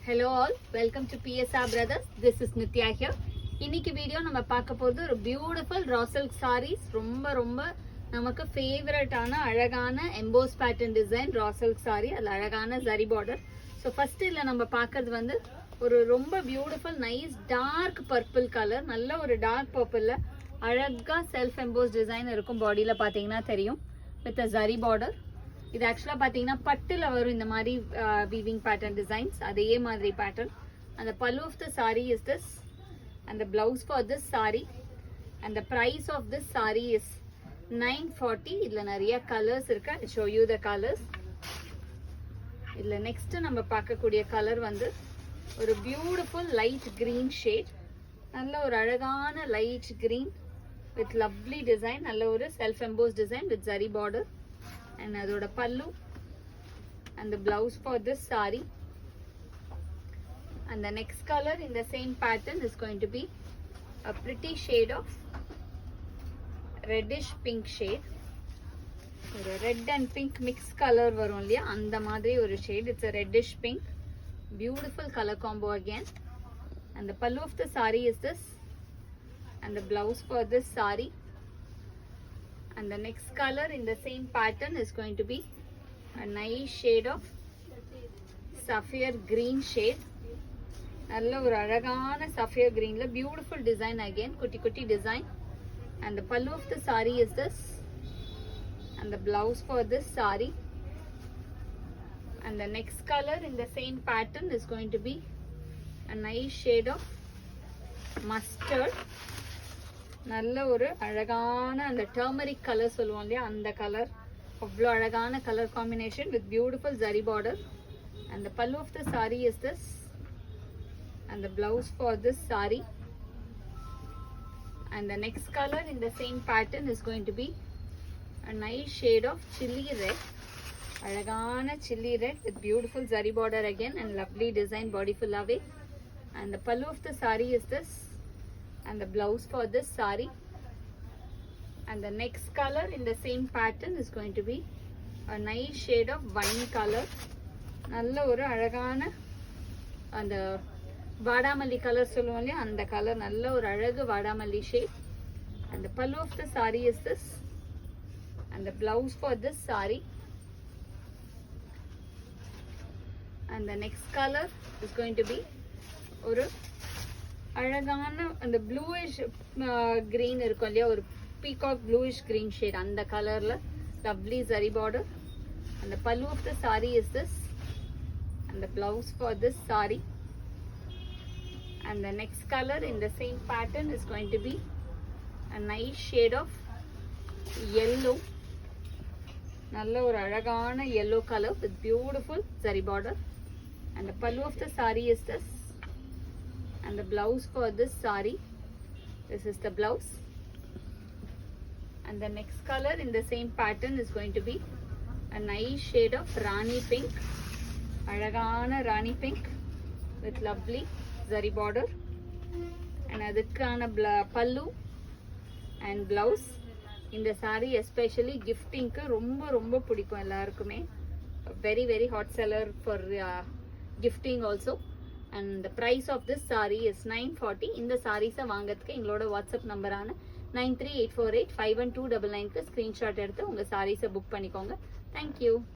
Hello all, welcome to PSR Brothers. This is Nitya here. இன்னைக்கு video நம்ம பார்க்க போறது ஒரு பியூட்டிஃபுல் raw silk sarees. ரொம்ப நமக்கு ஃபேவரட்டான அழகான EMBOSS pattern design raw silk saree. அது அழகான zari border. ஸோ ஃபர்ஸ்ட் இதில் நம்ம பார்க்கறது வந்து ஒரு ரொம்ப beautiful nice dark purple colour. நல்ல ஒரு டார்க் பர்பிளில் அழகாக செல்ஃப் எம்போஸ் டிசைன் இருக்கும். பாடியில் பார்த்தீங்கன்னா தெரியும் வித் அ zari border. இது ஆக்சுவலாக பார்த்தீங்கன்னா பட்டில் வரும் இந்த மாதிரி வீவிங் பேட்டர்ன் டிசைன்ஸ். அதே மாதிரி பேட்டர்ன். அந்த pallu of the sari is this and the blouse for this saree and the price of this saree is 940. இதுல நிறைய கலர்ஸ் இருக்கு. I show you the colors. இதுல நெக்ஸ்ட் நம்ம பார்க்கக்கூடிய கலர் வந்து ஒரு பியூட்டிஃபுல் லைட் கிரீன் ஷேட். நல்ல ஒரு அழகான light green with lovely design. நல்ல ஒரு self EMBOSS design with zari border and அதோட பல்லு and the blouse for this saree. And the next color in the same pattern is going to be a pretty shade of reddish pink shade. ஒரு red and pink mix color வரும் இல்லையா, அந்த மாதிரி ஒரு shade. It's a reddish pink. Beautiful color combo again. And the pallu of the saree is this and the blouse for this saree. And the next color in the same pattern is going to be a nice shade of sapphire green shade. நல்ல ஒரு அழகான sapphire greenல beautiful design again, குட்டி குட்டி design. And the pallu of the saree is this and the blouse for this saree. And the next color in the same pattern is going to be a nice shade of mustard. நல்ல ஒரு அழகான அந்த turmeric colour சொல்லுவோம் இல்லையா, அந்த colour. அவ்வளோ அழகான colour combination with beautiful zari border. And the pallu of the saree is this and the blouse for this saree. And the next color in the same pattern is going to be a nice shade of chilli red. அழகான chilli red with beautiful zari border again and lovely design body full away. And the pallu of the saree is this and the blouse for this saree. And the next color in the same pattern is going to be a nice shade of wine color. நல்ல ஒரு அழகான அந்த வாடாமல்லி colour சொல்லுவோம் இல்லையா, அந்த colour. நல்ல ஒரு அழகு வாடாமல்லி shade. And the pallu of the saree is this and the blouse for this saree. And the next color is going to be ஒரு அழகான அந்த ப்ளூயிஷ் கிரீன் இருக்கும் இல்லையா, ஒரு பீகாக் ப்ளூயிஷ் கிரீன் ஷேட். அந்த கலர்ல lovely zari border. And the pallu of the saree is this and the blouse for this saree. And the next color in the same pattern is going to be a nice shade of yellow. நல்ல ஒரு அழகான yellow color with beautiful zari border. And the pallu of the saree is this and the blouse for this saree. This is the blouse. And the next color in the same pattern is going to be a nice shade of rani pink. அழகான ராணி pink with lovely zari border. And அதுக்கான பல்லு and blouse. இந்த saree especially giftingக்கு ரொம்ப பிடிக்கும் எல்லாருக்குமே. Very hot seller for gifting also. And the price of this saree is 940. இந்த sarees வாங்கிறதுக்கு எங்களோட வாட்ஸ்அப் நம்பரான 9384851299க்கு ஸ்கிரீன்ஷாட் எடுத்து உங்க sarees புக் பண்ணிக்கோங்க. Thank you.